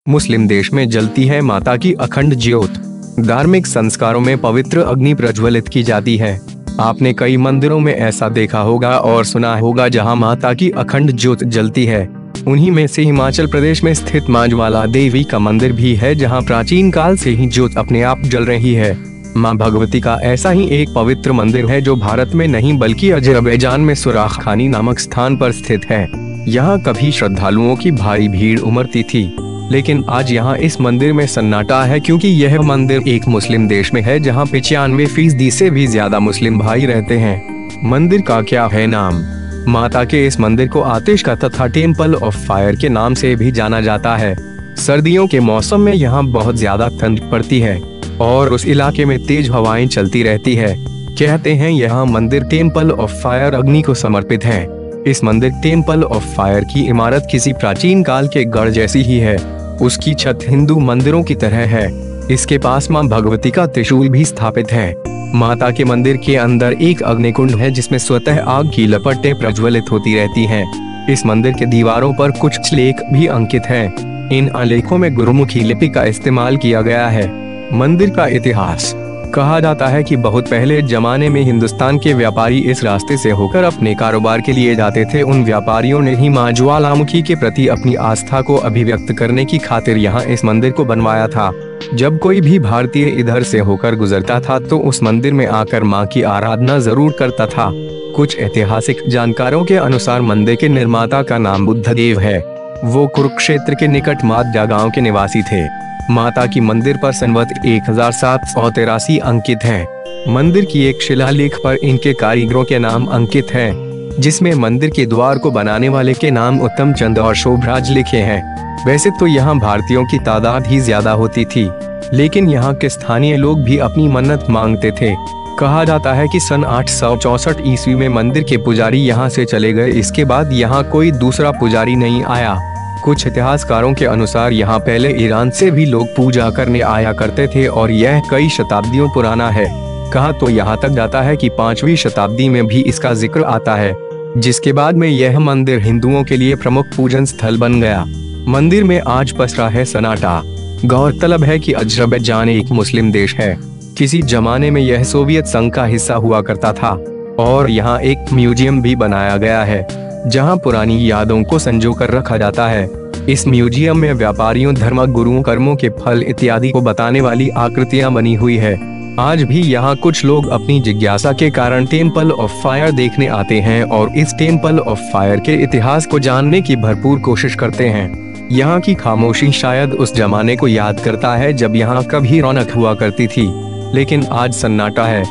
मुस्लिम देश में जलती है माता की अखंड ज्योत। धार्मिक संस्कारों में पवित्र अग्नि प्रज्वलित की जाती है। आपने कई मंदिरों में ऐसा देखा होगा और सुना होगा जहां माता की अखंड ज्योत जलती है। उन्हीं में से हिमाचल प्रदेश में स्थित मां ज्वाला देवी का मंदिर भी है, जहां प्राचीन काल से ही ज्योत अपने आप जल रही है। मां भगवती का ऐसा ही एक पवित्र मंदिर है जो भारत में नहीं बल्कि अजरबैजान में सुराख खानी नामक स्थान पर स्थित है। यहाँ कभी श्रद्धालुओं की भारी भीड़ उमड़ती थी, लेकिन आज यहाँ इस मंदिर में सन्नाटा है, क्योंकि यह मंदिर एक मुस्लिम देश में है जहाँ 95% से भी ज्यादा मुस्लिम भाई रहते हैं। मंदिर का क्या है नाम? माता के इस मंदिर को आतिश का तथा टेम्पल ऑफ फायर के नाम से भी जाना जाता है। सर्दियों के मौसम में यहाँ बहुत ज्यादा ठंड पड़ती है और उस इलाके में तेज हवाएं चलती रहती है। कहते हैं यह मंदिर टेम्पल ऑफ फायर अग्नि को समर्पित है। इस मंदिर टेम्पल ऑफ फायर की इमारत किसी प्राचीन काल के गढ़ जैसी ही है। उसकी छत हिंदू मंदिरों की तरह है। इसके पास मां भगवती का त्रिशूल भी स्थापित है। माता के मंदिर के अंदर एक अग्निकुंड है जिसमें स्वतः आग की लपटें प्रज्वलित होती रहती हैं। इस मंदिर के दीवारों पर कुछ लेख भी अंकित हैं। इन आलेखों में गुरुमुखी लिपि का इस्तेमाल किया गया है। मंदिर का इतिहास। कहा जाता है कि बहुत पहले जमाने में हिंदुस्तान के व्यापारी इस रास्ते से होकर अपने कारोबार के लिए जाते थे। उन व्यापारियों ने ही मां ज्वालामुखी के प्रति अपनी आस्था को अभिव्यक्त करने की खातिर यहाँ इस मंदिर को बनवाया था। जब कोई भी भारतीय इधर से होकर गुजरता था तो उस मंदिर में आकर मां की आराधना जरूर करता था। कुछ ऐतिहासिक जानकारों के अनुसार मंदिर के निर्माता का नाम बुद्धदेव है। वो कुरुक्षेत्र के निकट माद्या गाँव के निवासी थे। माता की मंदिर पर संवत 1783 अंकित है। मंदिर की एक शिलालेख पर इनके कारीगरों के नाम अंकित हैं, जिसमें मंदिर के द्वार को बनाने वाले के नाम उत्तम चंद और शोभराज लिखे हैं। वैसे तो यहाँ भारतीयों की तादाद ही ज्यादा होती थी, लेकिन यहाँ के स्थानीय लोग भी अपनी मन्नत मांगते थे। कहा जाता है कि सन 864 ईस्वी में मंदिर के पुजारी यहाँ से चले गए। इसके बाद यहाँ कोई दूसरा पुजारी नहीं आया। कुछ इतिहासकारों के अनुसार यहाँ पहले ईरान से भी लोग पूजा करने आया करते थे और यह कई शताब्दियों पुराना है। कहा तो यहाँ तक जाता है कि 5वीं शताब्दी में भी इसका जिक्र आता है, जिसके बाद में यह मंदिर हिंदुओं के लिए प्रमुख पूजन स्थल बन गया। मंदिर में आज पसरा है सन्नाटा। गौरतलब है कि अजरबैजान एक मुस्लिम देश है। किसी जमाने में यह सोवियत संघ का हिस्सा हुआ करता था और यहाँ एक म्यूजियम भी बनाया गया है, जहां पुरानी यादों को संजो कर रखा जाता है। इस म्यूजियम में व्यापारियों, धर्म गुरुओं, कर्मों के फल इत्यादि को बताने वाली आकृतियां बनी हुई है। आज भी यहाँ कुछ लोग अपनी जिज्ञासा के कारण टेम्पल ऑफ फायर देखने आते हैं और इस टेम्पल ऑफ फायर के इतिहास को जानने की भरपूर कोशिश करते हैं। यहाँ की खामोशी शायद उस जमाने को याद करता है जब यहाँ कभी रौनक हुआ करती थी, लेकिन आज सन्नाटा है।